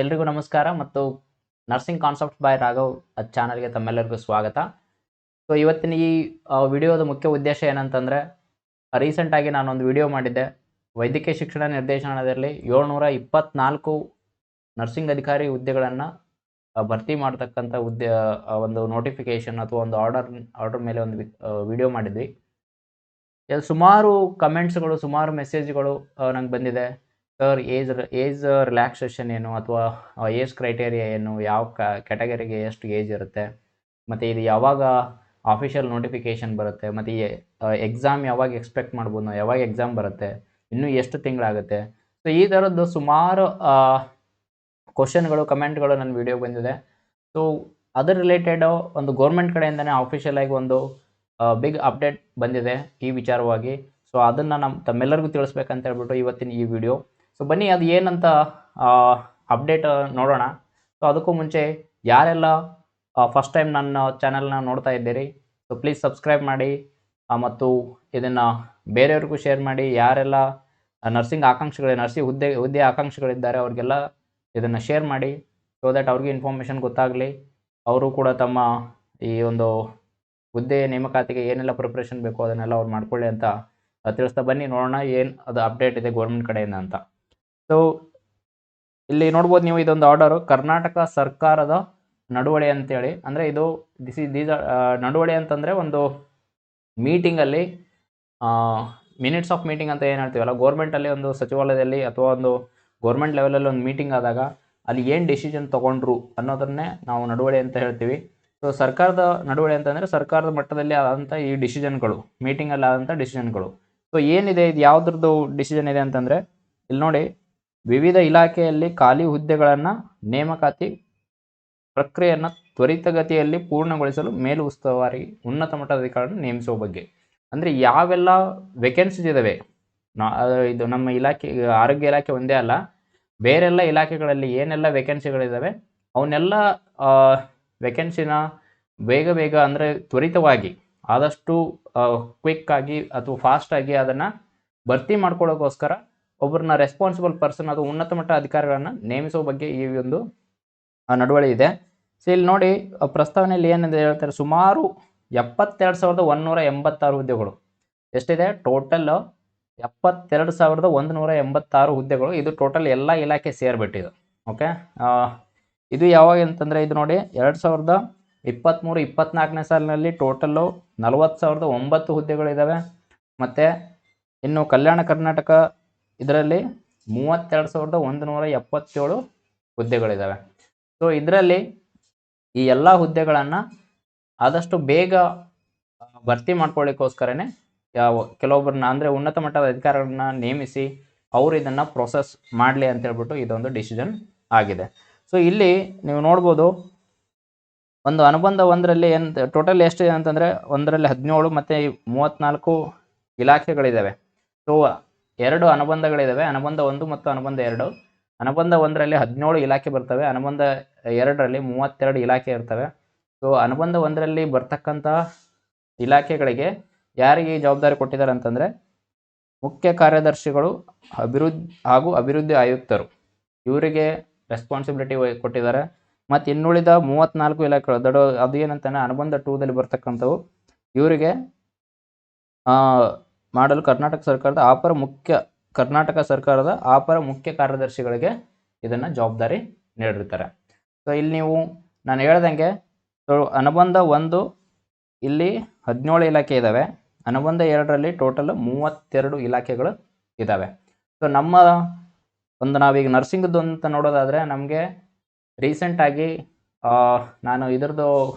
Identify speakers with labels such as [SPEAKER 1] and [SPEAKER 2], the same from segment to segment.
[SPEAKER 1] ಎಲ್ರಿಗೂ ನಮಸ್ಕಾರ ಮತ್ತು ನರ್ಸಿಂಗ್ ಕಾನ್ಸೆಪ್ಟ್ಸ್ ಬೈ ರಾಘವ್ ಚಾನಲ್ಗೆ ತಮ್ಮೆಲ್ಲರಿಗೂ ಸ್ವಾಗತ. ಸೊ ಇವತ್ತಿನ ಈ ವಿಡಿಯೋದ ಮುಖ್ಯ ಉದ್ದೇಶ ಏನಂತಂದರೆ, ರೀಸೆಂಟಾಗಿ ನಾನೊಂದು ವಿಡಿಯೋ ಮಾಡಿದ್ದೆ. ವೈದ್ಯಕೀಯ ಶಿಕ್ಷಣ ನಿರ್ದೇಶನಾಲಯದಲ್ಲಿ 724 ನರ್ಸಿಂಗ್ ಅಧಿಕಾರಿ ಹುದ್ದೆಗಳನ್ನು ಭರ್ತಿ ಮಾಡ್ತಕ್ಕಂಥ ಹುದ್ದೆ ಒಂದು ನೋಟಿಫಿಕೇಷನ್ ಅಥವಾ ಒಂದು ಆರ್ಡರ್ ಮೇಲೆ ಒಂದು ವಿಡಿಯೋ ಮಾಡಿದ್ವಿ. ಸುಮಾರು ಕಮೆಂಟ್ಸ್ಗಳು, ಸುಮಾರು ಮೆಸೇಜ್ಗಳು ನಂಗೆ ಬಂದಿದೆ. ಸರ್, ಏಜ್ ರಿಲ್ಯಾಕ್ಸೇಷನ್ ಏನು, ಅಥವಾ ಏಜ್ ಕ್ರೈಟೇರಿಯಾ ಏನು, ಯಾವ ಕ್ಯಾಟಗರಿಗೆ ಎಷ್ಟು ಏಜ್ ಇರುತ್ತೆ, ಮತ್ತು ಇದು ಯಾವಾಗ ಆಫಿಷಿಯಲ್ ನೋಟಿಫಿಕೇಷನ್ ಬರುತ್ತೆ, ಮತ್ತು ಈ ಎಕ್ಸಾಮ್ ಯಾವಾಗ ಎಕ್ಸ್ಪೆಕ್ಟ್ ಮಾಡ್ಬೋದು ನಾವು, ಯಾವಾಗ ಎಕ್ಸಾಮ್ ಬರುತ್ತೆ, ಇನ್ನೂ ಎಷ್ಟು ತಿಂಗಳಾಗುತ್ತೆ. ಸೊ ಈ ಥರದ್ದು ಸುಮಾರು ಕ್ವಶನ್ಗಳು, ಕಮೆಂಟ್ಗಳು ನನ್ನ ವಿಡಿಯೋಗೆ ಬಂದಿದೆ. ಸೊ ಅದರ ರಿಲೇಟೆಡ್ ಒಂದು ಗೌರ್ಮೆಂಟ್ ಕಡೆಯಿಂದನೇ ಆಫಿಷಿಯಲ್ ಆಗಿ ಒಂದು ಬಿಗ್ ಅಪ್ಡೇಟ್ ಬಂದಿದೆ ಈ ವಿಚಾರವಾಗಿ. ಸೊ ಅದನ್ನು ತಮ್ಮೆಲ್ಲರಿಗೂ ತಿಳಿಸ್ಬೇಕಂತ ಹೇಳ್ಬಿಟ್ಟು ಇವತ್ತಿನ ಈ ವಿಡಿಯೋ. ಸೊ ಬನ್ನಿ ಅದು ಏನಂತ ಅಪ್ಡೇಟ್ ನೋಡೋಣ. ಸೊ ಅದಕ್ಕೂ ಮುಂಚೆ ಯಾರೆಲ್ಲ ಫಸ್ಟ್ ಟೈಮ್ ನನ್ನ ಚಾನಲ್ನ ನೋಡ್ತಾ ಇದ್ದೀರಿ, ಸೊ ಪ್ಲೀಸ್ ಸಬ್ಸ್ಕ್ರೈಬ್ ಮಾಡಿ ಮತ್ತು ಇದನ್ನು ಬೇರೆಯವ್ರಿಗೂ ಶೇರ್ ಮಾಡಿ. ಯಾರೆಲ್ಲ ನರ್ಸಿಂಗ್ ಹುದ್ದೆ ಆಕಾಂಕ್ಷಿಗಳಿದ್ದಾರೆ ಅವ್ರಿಗೆಲ್ಲ ಇದನ್ನು ಶೇರ್ ಮಾಡಿ, ಸೊ ದ್ಯಾಟ್ ಅವ್ರಿಗೆ ಇನ್ಫಾರ್ಮೇಷನ್ ಗೊತ್ತಾಗಲಿ. ಅವರು ಕೂಡ ತಮ್ಮ ಈ ಒಂದು ಹುದ್ದೆ ನೇಮಕಾತಿಗೆ ಏನೆಲ್ಲ ಪ್ರಿಪ್ರೇಷನ್ ಬೇಕೋ ಅದನ್ನೆಲ್ಲ ಅವ್ರು ಮಾಡ್ಕೊಳ್ಳಿ ಅಂತ ತಿಳಿಸ್ತಾ ಬನ್ನಿ ನೋಡೋಣ ಏನು ಅದು ಅಪ್ಡೇಟ್ ಇದೆ ಗೌರ್ಮೆಂಟ್ ಕಡೆಯಿಂದ ಅಂತ. ಸೊ ಇಲ್ಲಿ ನೋಡ್ಬೋದು ನೀವು, ಇದೊಂದು ಆರ್ಡರು ಕರ್ನಾಟಕ ಸರ್ಕಾರದ ನಡುವಳಿ ಅಂತೇಳಿ. ಅಂದರೆ ಇದು ದೀಸ್ ನಡುವಳಿ ಅಂತಂದರೆ ಒಂದು ಮೀಟಿಂಗಲ್ಲಿ ಮಿನಿಟ್ಸ್ ಆಫ್ ಮೀಟಿಂಗ್ ಅಂತ ಏನು ಹೇಳ್ತೀವಲ್ಲ, ಗೌರ್ಮೆಂಟಲ್ಲಿ ಒಂದು ಸಚಿವಾಲಯದಲ್ಲಿ ಅಥವಾ ಒಂದು ಗೌರ್ಮೆಂಟ್ ಲೆವೆಲಲ್ಲಿ ಒಂದು ಮೀಟಿಂಗ್ ಆದಾಗ ಅಲ್ಲಿ ಏನು ಡಿಸಿಷನ್ ತೊಗೊಂಡ್ರು ಅನ್ನೋದನ್ನೇ ನಾವು ನಡುವಳಿ ಅಂತ ಹೇಳ್ತೀವಿ. ಸೊ ಸರ್ಕಾರದ ನಡುವಳಿ ಅಂತಂದರೆ ಸರ್ಕಾರದ ಮಟ್ಟದಲ್ಲಿ ಆದಂಥ ಈ ಡಿಸಿಷನ್ಗಳು, ಮೀಟಿಂಗಲ್ಲಿ ಆದಂಥ ಡಿಸಿಷನ್ಗಳು. ಸೊ ಏನಿದೆ, ಇದು ಯಾವುದ್ರದ್ದು ಡಿಸಿಷನ್ ಇದೆ ಅಂತಂದರೆ, ಇಲ್ಲಿ ನೋಡಿ, ವಿವಿಧ ಇಲಾಖೆಯಲ್ಲಿ ಖಾಲಿ ಹುದ್ದೆಗಳನ್ನು ನೇಮಕಾತಿ ಪ್ರಕ್ರಿಯೆಯನ್ನು ತ್ವರಿತಗತಿಯಲ್ಲಿ ಪೂರ್ಣಗೊಳಿಸಲು ಮೇಲು ಉಸ್ತುವಾರಿ ಉನ್ನತ ಮಟ್ಟದ ಅಧಿಕಾರಿಗಳನ್ನು ನೇಮಿಸುವ ಬಗ್ಗೆ. ಅಂದರೆ ಯಾವೆಲ್ಲ ವೇಕೆನ್ಸೀಸ್ ಇದ್ದಾವೆ, ಇದು ನಮ್ಮ ಇಲಾಖೆ, ಆರೋಗ್ಯ ಇಲಾಖೆ ಒಂದೇ ಅಲ್ಲ, ಬೇರೆಲ್ಲ ಇಲಾಖೆಗಳಲ್ಲಿ ಏನೆಲ್ಲ ವೇಕೆನ್ಸಿಗಳಿದ್ದಾವೆ ಅವನ್ನೆಲ್ಲ ವೇಕೆನ್ಸಿನ ಬೇಗ ಅಂದರೆ ತ್ವರಿತವಾಗಿ, ಆದಷ್ಟು ಕ್ವಿಕ್ಕಾಗಿ ಅಥವಾ ಫಾಸ್ಟಾಗಿ ಅದನ್ನು ಭರ್ತಿ ಮಾಡ್ಕೊಳ್ಳೋಕ್ಕೋಸ್ಕರ ಒಬ್ಬರನ್ನ ರೆಸ್ಪಾನ್ಸಿಬಲ್ ಪರ್ಸನ್ ಅಥವಾ ಉನ್ನತ ಮಟ್ಟ ಅಧಿಕಾರಿಗಳನ್ನು ನೇಮಿಸೋ ಬಗ್ಗೆ ಈ ಒಂದು ನಡುವಳಿ ಇದೆ. ಸೊ ಇಲ್ಲಿ ನೋಡಿ, ಪ್ರಸ್ತಾವನೆಯಲ್ಲಿ ಏನಿದೆ ಹೇಳ್ತಾರೆ, ಸುಮಾರು 72,186 ಹುದ್ದೆಗಳು. ಎಷ್ಟಿದೆ ಟೋಟಲ್? 72,186 ಹುದ್ದೆಗಳು. ಇದು ಟೋಟಲ್ ಎಲ್ಲ ಇಲಾಖೆ ಸೇರಿಬಿಟ್ಟಿದೆ. ಓಕೆ, ಇದು ಯಾವಾಗ ಅಂತಂದರೆ, ಇದು ನೋಡಿ 2023-24ನೇ ಸಾಲಿನಲ್ಲಿ ಟೋಟಲ್ಲು 40,009 ಹುದ್ದೆಗಳಿದ್ದಾವೆ. ಮತ್ತು ಇನ್ನು ಕಲ್ಯಾಣ ಕರ್ನಾಟಕ ಇದರಲ್ಲಿ 32,177 ಹುದ್ದೆಗಳಿದ್ದಾವೆ. ಸೊ ಇದರಲ್ಲಿ ಈ ಎಲ್ಲ ಹುದ್ದೆಗಳನ್ನು ಆದಷ್ಟು ಬೇಗ ಭರ್ತಿ ಮಾಡ್ಕೊಳ್ಳಿಕ್ಕೋಸ್ಕರನೇ ಕೆಲವೊಬ್ಬರನ್ನ, ಅಂದರೆ ಉನ್ನತ ಮಟ್ಟದ ಅಧಿಕಾರಿಗಳನ್ನ ನೇಮಿಸಿ ಅವರು ಇದನ್ನು ಪ್ರೊಸೆಸ್ ಮಾಡಲಿ ಅಂತೇಳ್ಬಿಟ್ಟು ಇದೊಂದು ಡಿಸಿಷನ್ ಆಗಿದೆ. ಸೊ ಇಲ್ಲಿ ನೀವು ನೋಡ್ಬೋದು, ಒಂದು ಅನುಬಂಧ ಒಂದರಲ್ಲಿ ಏನು ಟೋಟಲ್ ಎಷ್ಟಿದೆ ಅಂತಂದರೆ, ಒಂದರಲ್ಲಿ 17 ಮತ್ತು 34 ಇಲಾಖೆಗಳಿದ್ದಾವೆ. ಸೊ 2 ಅನುಬಂಧಗಳಿದ್ದಾವೆ, ಅನುಬಂಧ 1 ಮತ್ತು ಅನುಬಂಧ 2. ಅನುಬಂಧ 1ರಲ್ಲಿ 17 ಇಲಾಖೆ ಬರ್ತವೆ, ಅನುಬಂಧ 2ರಲ್ಲಿ 32 ಇಲಾಖೆ ಇರ್ತವೆ. ಸೊ ಅನುಬಂಧ 1ರಲ್ಲಿ ಬರ್ತಕ್ಕಂಥ ಇಲಾಖೆಗಳಿಗೆ ಯಾರಿಗೆ ಜವಾಬ್ದಾರಿ ಕೊಟ್ಟಿದ್ದಾರೆ ಅಂತಂದರೆ, ಮುಖ್ಯ ಕಾರ್ಯದರ್ಶಿಗಳು ಅಭಿವೃದ್ಧಿ ಆಯುಕ್ತರು, ಇವರಿಗೆ ರೆಸ್ಪಾನ್ಸಿಬಿಲಿಟಿ ಕೊಟ್ಟಿದ್ದಾರೆ. ಮತ್ತು ಇನ್ನುಳಿದ 34 ಇಲಾಖೆಗಳು ಅದು ಏನಂತಾನೆ ಅನುಬಂಧ 2ದಲ್ಲಿ ಬರ್ತಕ್ಕಂಥವು, ಇವರಿಗೆ ಮಾಡಲು ಕರ್ನಾಟಕ ಸರ್ಕಾರದ ಅಪರ ಮುಖ್ಯ ಕಾರ್ಯದರ್ಶಿಗಳಿಗೆ ಇದನ್ನು ಜವಾಬ್ದಾರಿ ನೀಡಿರ್ತಾರೆ. ಸೊ ಇಲ್ಲಿ ನೀವು ನಾನು ಹೇಳ್ದಂಗೆ, ಸೊ ಅನುಬಂಧ 1 ಇಲ್ಲಿ 17 ಇಲಾಖೆ ಇದ್ದಾವೆ, ಅನುಬಂಧ 2ರಲ್ಲಿ ಟೋಟಲ್ 32 ಇಲಾಖೆಗಳು ಇದ್ದಾವೆ. ಸೊ ನಮ್ಮ ನಾವೀಗ ನರ್ಸಿಂಗ್ದು ಅಂತ ನೋಡೋದಾದರೆ, ನಮಗೆ ರೀಸೆಂಟಾಗಿ ನಾನು ಇದರದ್ದು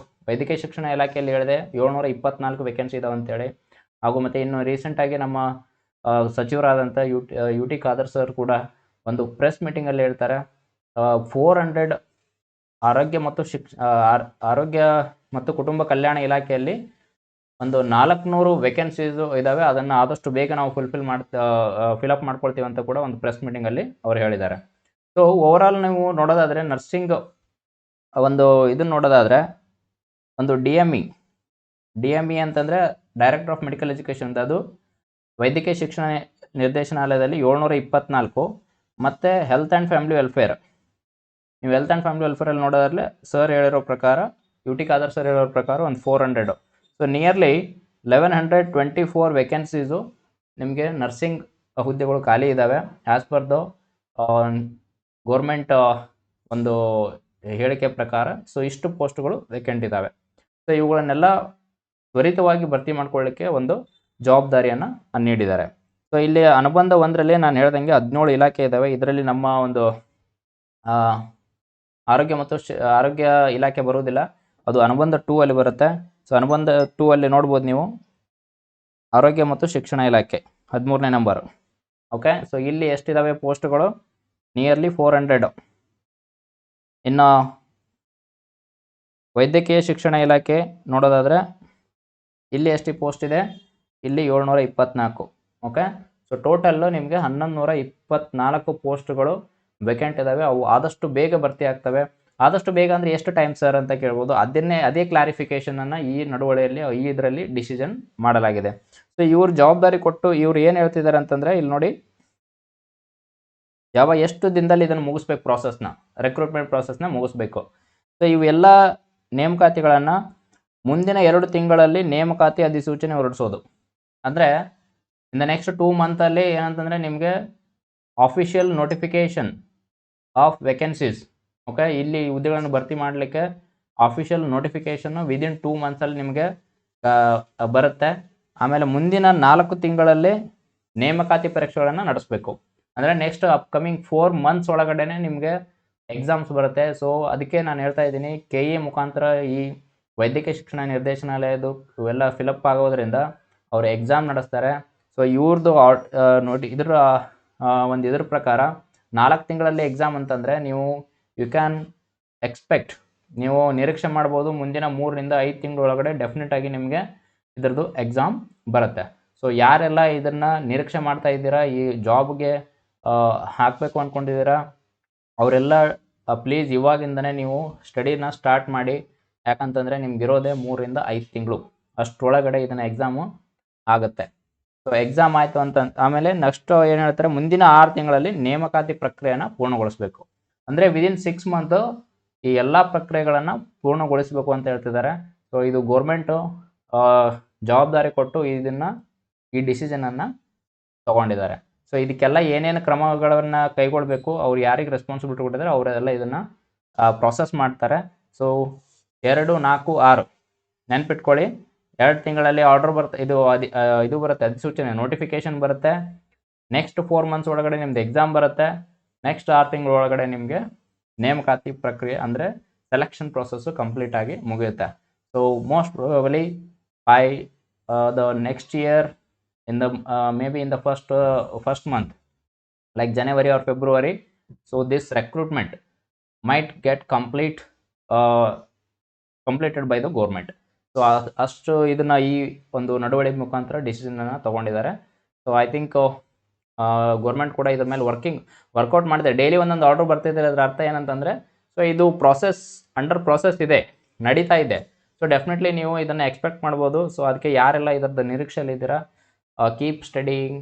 [SPEAKER 1] ವೈದ್ಯಕೀಯ ಶಿಕ್ಷಣ ಇಲಾಖೆಯಲ್ಲಿ ಹೇಳಿದೆ 724 ವೇಕೆನ್ಸಿ ಇದಾವೆ ಅಂತೇಳಿ. ಹಾಗೂ ಮತ್ತು ಇನ್ನು ರೀಸೆಂಟಾಗಿ ನಮ್ಮ ಸಚಿವರಾದಂಥ ಯು ಟಿ ಖಾದರ್ ಸರ್ ಕೂಡ ಒಂದು ಪ್ರೆಸ್ ಮೀಟಿಂಗಲ್ಲಿ ಹೇಳ್ತಾರೆ, 400 ಆರೋಗ್ಯ ಮತ್ತು ಕುಟುಂಬ ಕಲ್ಯಾಣ ಇಲಾಖೆಯಲ್ಲಿ ಒಂದು 400 ವೇಕೆನ್ಸೀಸು ಇದ್ದಾವೆ, ಅದನ್ನು ಆದಷ್ಟು ಬೇಗ ನಾವು ಫಿಲಪ್ ಮಾಡ್ಕೊಳ್ತೀವಿ ಅಂತ ಕೂಡ ಒಂದು ಪ್ರೆಸ್ ಮೀಟಿಂಗಲ್ಲಿ ಅವ್ರು ಹೇಳಿದ್ದಾರೆ. ಸೊ ಓವರಾಲ್ ನೀವು ನೋಡೋದಾದರೆ, ನರ್ಸಿಂಗ್ ಒಂದು ಇದನ್ನು ನೋಡೋದಾದರೆ, ಒಂದು ಡಿ ಎಮ್ ಇ ಅಂತಂದರೆ ಡೈರೆಕ್ಟರ್ ಆಫ್ ಮೆಡಿಕಲ್ ಎಜುಕೇಷನ್, ಅದು ವೈದ್ಯಕೀಯ ಶಿಕ್ಷಣ ನಿರ್ದೇಶನಾಲಯದಲ್ಲಿ 724, ಮತ್ತು ಹೆಲ್ತ್ ಆ್ಯಂಡ್ ಫ್ಯಾಮಿಲಿ ವೆಲ್ಫೇರ್ ನೀವು ಹೆಲ್ತ್ ಆ್ಯಂಡ್ ಫ್ಯಾಮಿಲಿ ವೆಲ್ಫೇರಲ್ಲಿ ನೋಡೋದಾದ್ರೆ ಸರ್ ಹೇಳಿರೋ ಪ್ರಕಾರ UT ಖಾದರ್ ಸರ್ ಹೇಳಿರೋ ಪ್ರಕಾರ ಒಂದು 400. ಸೊ ನಿಯರ್ಲಿ 1124 ವೇಕೆನ್ಸೀಸು ನಿಮಗೆ ನರ್ಸಿಂಗ್ ಹುದ್ದೆಗಳು ಖಾಲಿ ಇದ್ದಾವೆ ಆ್ಯಸ್ ಪರ್ ದ ಗೋರ್ಮೆಂಟ್ ಒಂದು ಹೇಳಿಕೆ ಪ್ರಕಾರ. ಸೊ ಇಷ್ಟು ಪೋಸ್ಟ್ಗಳು ವೇಕೆಂಟ್ ಇದ್ದಾವೆ. ಸೊ ಇವುಗಳನ್ನೆಲ್ಲ ತ್ವರಿತವಾಗಿ ಭರ್ತಿ ಮಾಡ್ಕೊಳ್ಳಿಕ್ಕೆ ಒಂದು ಜವಾಬ್ದಾರಿಯನ್ನು ನೀಡಿದ್ದಾರೆ. ಸೊ ಇಲ್ಲಿ ಅನುಬಂಧ 1ರಲ್ಲಿ ನಾನು ಹೇಳ್ದಂಗೆ 17 ಇಲಾಖೆ ಇದ್ದಾವೆ. ಇದರಲ್ಲಿ ನಮ್ಮ ಒಂದು ಆರೋಗ್ಯ ಮತ್ತು ಆರೋಗ್ಯ ಇಲಾಖೆ ಬರುವುದಿಲ್ಲ, ಅದು ಅನುಬಂಧ 2 ಅಲ್ಲಿ ಬರುತ್ತೆ. ಸೊ ಅನುಬಂಧ 2 ಅಲ್ಲಿ ನೋಡ್ಬೋದು ನೀವು ಆರೋಗ್ಯ ಮತ್ತು ಶಿಕ್ಷಣ ಇಲಾಖೆ 13ನೇ ನಂಬರ್. ಓಕೆ, ಸೊ ಇಲ್ಲಿ ಎಷ್ಟಿದ್ದಾವೆ ಪೋಸ್ಟ್ಗಳು? ನಿಯರ್ಲಿ 400. ಇನ್ನು ವೈದ್ಯಕೀಯ ಶಿಕ್ಷಣ ಇಲಾಖೆ ನೋಡೋದಾದರೆ ಇಲ್ಲಿ ಎಷ್ಟು ಪೋಸ್ಟ್ ಇದೆ? ಇಲ್ಲಿ 724. ಓಕೆ, ಸೊ ಟೋಟಲ್ಲು ನಿಮಗೆ 1124 ಪೋಸ್ಟ್ಗಳು ವೇಕೆಂಟ್ ಇದ್ದಾವೆ. ಅವು ಆದಷ್ಟು ಬೇಗ ಭರ್ತಿ ಆಗ್ತವೆ. ಆದಷ್ಟು ಬೇಗ ಅಂದರೆ ಎಷ್ಟು ಟೈಮ್ ಸರ್ ಅಂತ ಕೇಳ್ಬೋದು. ಅದೇ ಕ್ಲಾರಿಫಿಕೇಷನನ್ನು ಈ ನಡುವಳಿಯಲ್ಲಿ ಇದರಲ್ಲಿ ಡಿಸಿಷನ್ ಮಾಡಲಾಗಿದೆ. ಸೊ ಇವ್ರು ಜವಾಬ್ದಾರಿ ಕೊಟ್ಟು ಇವ್ರು ಏನು ಹೇಳ್ತಿದ್ದಾರೆ ಅಂತಂದರೆ, ಇಲ್ಲಿ ನೋಡಿ ಎಷ್ಟು ದಿನದಲ್ಲಿ ಇದನ್ನು ಮುಗಿಸ್ಬೇಕು, ರೆಕ್ರೂಟ್ಮೆಂಟ್ ಪ್ರಾಸೆಸ್ನ ಮುಗಿಸ್ಬೇಕು. ಸೊ ಇವೆಲ್ಲ ನೇಮಕಾತಿಗಳನ್ನು ಮುಂದಿನ 2 ತಿಂಗಳಲ್ಲಿ ನೇಮಕಾತಿ ಅಧಿಸೂಚನೆ ಹೊರಡಿಸೋದು. ಅಂದರೆ ಇನ್ ದ ನೆಕ್ಸ್ಟ್ 2 ಮಂತಲ್ಲಿ ಏನಂತಂದರೆ ನಿಮಗೆ official notification of vacancies. Okay, ಇಲ್ಲಿ ಹುದ್ದೆಗಳನ್ನು ಭರ್ತಿ ಮಾಡಲಿಕ್ಕೆ ಆಫಿಷಿಯಲ್ ನೋಟಿಫಿಕೇಷನ್ನು ವಿದಿನ್ 2 ಮಂತ್ಸಲ್ಲಿ ನಿಮಗೆ ಬರುತ್ತೆ. ಆಮೇಲೆ ಮುಂದಿನ 4 ತಿಂಗಳಲ್ಲಿ ನೇಮಕಾತಿ ಪರೀಕ್ಷೆಗಳನ್ನು ನಡೆಸಬೇಕು. ಅಂದರೆ ನೆಕ್ಸ್ಟ್ ಅಪ್ಕಮಿಂಗ್ 4 ಮಂತ್ಸ್ ಒಳಗಡೆ ನಿಮಗೆ ಎಕ್ಸಾಮ್ಸ್ ಬರುತ್ತೆ. ಸೊ ಅದಕ್ಕೆ ನಾನು ಹೇಳ್ತಾ ಇದ್ದೀನಿ, KE ಮುಖಾಂತರ ಈ ವೈದ್ಯಕೀಯ ಶಿಕ್ಷಣ ನಿರ್ದೇಶನಾಲಯದು ಇವೆಲ್ಲ ಫಿಲಪ್ ಆಗೋದ್ರಿಂದ ಅವರು ಎಕ್ಸಾಮ್ ನಡೆಸ್ತಾರೆ. ಸೊ ಇವ್ರದ್ದು ಇದ್ರ ಪ್ರಕಾರ 4 ತಿಂಗಳಲ್ಲಿ ಎಕ್ಸಾಮ್ ಅಂತಂದರೆ ನೀವು ಯು ಕ್ಯಾನ್ ಎಕ್ಸ್ಪೆಕ್ಟ್, ನೀವು ನಿರೀಕ್ಷೆ ಮಾಡ್ಬೋದು ಮುಂದಿನ 3 ರಿಂದ 5 ತಿಂಗಳೊಳಗಡೆ ಡೆಫಿನೆಟಾಗಿ ನಿಮಗೆ ಇದರದ್ದು ಎಕ್ಸಾಮ್ ಬರುತ್ತೆ. ಸೊ ಯಾರೆಲ್ಲ ಇದನ್ನು ನಿರೀಕ್ಷೆ ಮಾಡ್ತಾ ಇದ್ದೀರಾ, ಈ ಜಾಬ್ಗೆ ಹಾಕಬೇಕು ಅಂದ್ಕೊಂಡಿದ್ದೀರಾ, ಅವರೆಲ್ಲ ಪ್ಲೀಸ್ ಇವಾಗಿಂದನೇ ನೀವು ಸ್ಟಡಿನ ಸ್ಟಾರ್ಟ್ ಮಾಡಿ. ಯಾಕಂತಂದರೆ ನಿಮ್ಗಿರೋದೇ 3 ರಿಂದ 5 ತಿಂಗಳು, ಅಷ್ಟರೊಳಗಡೆ ಇದನ್ನು ಎಕ್ಸಾಮು ಆಗುತ್ತೆ. ಸೊ ಎಕ್ಸಾಮ್ ಆಯಿತು ಅಂತ ಆಮೇಲೆ ನೆಕ್ಸ್ಟ್ ಏನು ಹೇಳ್ತಾರೆ, ಮುಂದಿನ 6 ತಿಂಗಳಲ್ಲಿ ನೇಮಕಾತಿ ಪ್ರಕ್ರಿಯೆಯನ್ನು ಪೂರ್ಣಗೊಳಿಸಬೇಕು. ಅಂದರೆ ವಿದಿನ್ 6 ಮಂತು ಈ ಎಲ್ಲ ಪ್ರಕ್ರಿಯೆಗಳನ್ನು ಪೂರ್ಣಗೊಳಿಸಬೇಕು ಅಂತ ಹೇಳ್ತಿದ್ದಾರೆ. ಸೊ ಇದು ಗೋರ್ಮೆಂಟು ಜವಾಬ್ದಾರಿ ಕೊಟ್ಟು ಈ ಡಿಸಿಷನನ್ನು ತೊಗೊಂಡಿದ್ದಾರೆ. ಸೊ ಇದಕ್ಕೆಲ್ಲ ಏನೇನು ಕ್ರಮಗಳನ್ನು ಕೈಗೊಳ್ಳಬೇಕು, ಅವ್ರು ಯಾರಿಗೆ ರೆಸ್ಪಾನ್ಸಿಬಿಲಿಟಿ ಕೊಟ್ಟಿದ್ದಾರೆ ಅವರೆಲ್ಲ ಇದನ್ನು ಪ್ರಾಸೆಸ್ ಮಾಡ್ತಾರೆ. ಸೊ 2, 4, 6 ನೆನ್ಪಿಟ್ಕೊಳ್ಳಿ. 2 ತಿಂಗಳಲ್ಲಿ ಆರ್ಡರ್ ಬರುತ್ತೆ, ಇದು ಬರುತ್ತೆ, ಅಧಿಸೂಚನೆ ನೋಟಿಫಿಕೇಷನ್ ಬರುತ್ತೆ. ನೆಕ್ಸ್ಟ್ 4 ಮಂತ್ಸ್ ಒಳಗಡೆ ನಿಮ್ದು ಎಕ್ಸಾಮ್ ಬರುತ್ತೆ. ನೆಕ್ಸ್ಟ್ 6 ತಿಂಗಳ ಒಳಗಡೆ ನಿಮಗೆ ನೇಮಕಾತಿ ಪ್ರಕ್ರಿಯೆ ಅಂದರೆ ಸೆಲೆಕ್ಷನ್ ಪ್ರೊಸೆಸ್ಸು ಕಂಪ್ಲೀಟ್ ಆಗಿ ಮುಗಿಯುತ್ತೆ. So most probably by the next year maybe in the first month like January or February. So this recruitment might get completed by the government. So ಅಷ್ಟು ಇದನ್ನು ಈ ಒಂದು ನಡವಳಿಕೆ ಮುಖಾಂತರ ಡಿಸಿಷನನ್ನು ತೊಗೊಂಡಿದ್ದಾರೆ. ಸೊ ಐ ಥಿಂಕ್ ಗೌರ್ಮೆಂಟ್ ಕೂಡ ಇದ್ರ ಮೇಲೆ ವರ್ಕೌಟ್ ಮಾಡಿದೆ. ಡೈಲಿ ಒಂದೊಂದು ಆರ್ಡರ್ ಬರ್ತಿದ್ದಾರೆ. ಅದರ ಅರ್ಥ ಏನಂತಂದರೆ, ಸೊ ಇದು ಅಂಡರ್ ಪ್ರಾಸೆಸ್ ಇದೆ, ನಡೀತಾ ಇದೆ. ಸೊ ಡೆಫಿನೆಟ್ಲಿ ನೀವು ಇದನ್ನು ಎಕ್ಸ್ಪೆಕ್ಟ್ ಮಾಡ್ಬೋದು. ಸೊ ಅದಕ್ಕೆ ಯಾರೆಲ್ಲ ಇದರದ್ದು ನಿರೀಕ್ಷೆಯಲ್ಲಿದ್ದೀರಾ, ಕೀಪ್ ಸ್ಟಡಿಂಗ್,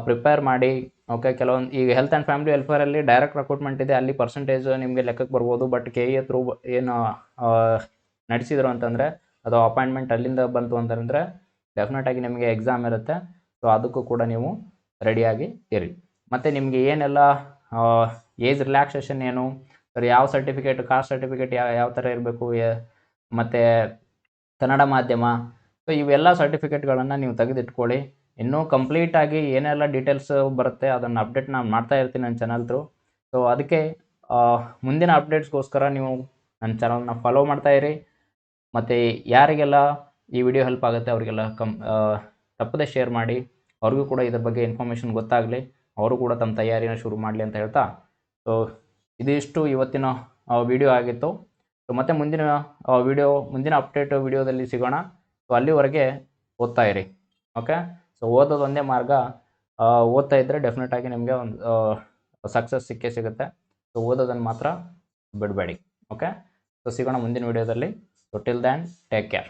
[SPEAKER 1] ಪ್ರಿಪೇರ್ ಮಾಡಿ. ಓಕೆ, ಕೆಲವೊಂದು ಈಗ ಹೆಲ್ತ್ ಆ್ಯಂಡ್ ಫ್ಯಾಮಿಲಿ ವೆಲ್ಫೇರಲ್ಲಿ ಡೈರೆಕ್ಟ್ ರಿಕ್ರೂಟ್ಮೆಂಟ್ ಇದೆ, ಅಲ್ಲಿ ಪರ್ಸೆಂಟೇಜ್ ನಿಮಗೆ ಲೆಕ್ಕಕ್ಕೆ ಬರ್ಬೋದು. ಬಟ್ KE ಥ್ರೂ ಏನು ನಡೆಸಿದ್ರು ಅಂತಂದರೆ, ಅದು ಅಪಾಯಿಂಟ್ಮೆಂಟ್ ಅಲ್ಲಿಂದ ಬಂತು ಅಂತಂದರೆ ಡೆಫಿನೆಟಾಗಿ ನಿಮಗೆ ಎಕ್ಸಾಮ್ ಇರುತ್ತೆ. ಸೊ ಅದಕ್ಕೂ ಕೂಡ ನೀವು ರೆಡಿಯಾಗಿ ಇರಿ. ಮತ್ತು ನಿಮಗೆ ಏನೆಲ್ಲ ಏಜ್ ರಿಲ್ಯಾಕ್ಸೇಷನ್ ಏನು, ಸರ್ ಯಾವ ಸರ್ಟಿಫಿಕೇಟ್, ಕಾಸ್ಟ್ ಸರ್ಟಿಫಿಕೇಟ್ ಯಾವ ಥರ ಇರಬೇಕು, ಮತ್ತು ಕನ್ನಡ ಮಾಧ್ಯಮ, ಸೊ ಇವೆಲ್ಲ ಸರ್ಟಿಫಿಕೇಟ್ಗಳನ್ನು ನೀವು ತೆಗೆದಿಟ್ಕೊಳ್ಳಿ. ಇನ್ನೂ ಕಂಪ್ಲೀಟಾಗಿ ಏನೆಲ್ಲ ಡೀಟೇಲ್ಸ್ ಬರುತ್ತೆ ಅದನ್ನು ಅಪ್ಡೇಟ್ ನಾನು ಮಾಡ್ತಾ ಇರ್ತೀನಿ ನನ್ನ ಚಾನಲ್ ಥ್ರೂ. ಸೊ ಅದಕ್ಕೆ ಮುಂದಿನ ಅಪ್ಡೇಟ್ಸ್ಗೋಸ್ಕರ ನೀವು ನನ್ನ ಚಾನಲ್ನ ಫಾಲೋ ಮಾಡ್ತಾಯಿರಿ. ಮತ್ತು ಯಾರಿಗೆಲ್ಲ ಈ ವಿಡಿಯೋ ಹೆಲ್ಪ್ ಆಗುತ್ತೆ ಅವರಿಗೆಲ್ಲ ತಪ್ಪದೆ ಶೇರ್ ಮಾಡಿ. ಅವ್ರಿಗೂ ಕೂಡ ಇದ್ರ ಬಗ್ಗೆ ಇನ್ಫಾರ್ಮೇಷನ್ ಗೊತ್ತಾಗಲಿ, ಅವರು ಕೂಡ ತಮ್ಮ ತಯಾರಿನ ಶುರು ಮಾಡಲಿ ಅಂತ ಹೇಳ್ತಾ, ಸೊ ಇದಿಷ್ಟು ಇವತ್ತಿನ ವಿಡಿಯೋ ಆಗಿತ್ತು. ಸೊ ಮತ್ತೆ ಮುಂದಿನ ಅಪ್ಡೇಟ್ ವಿಡಿಯೋದಲ್ಲಿ ಸಿಗೋಣ. ಸೊ ಅಲ್ಲಿವರೆಗೆ ಓದ್ತಾ ಇರಿ. ಓಕೆ, ಸೊ ಓದೋದು ಒಂದೇ ಮಾರ್ಗ. ಓದ್ತಾ ಇದ್ದರೆ ಡೆಫಿನೆಟಾಗಿ ನಿಮಗೆ ಒಂದು ಸಕ್ಸಸ್ ಸಿಗುತ್ತೆ. ಸೊ ಓದೋದನ್ನು ಮಾತ್ರ ಬಿಡಬೇಡಿ. ಓಕೆ, ಸೊ ಸಿಗೋಣ ಮುಂದಿನ ವಿಡಿಯೋದಲ್ಲಿ. So till than take care.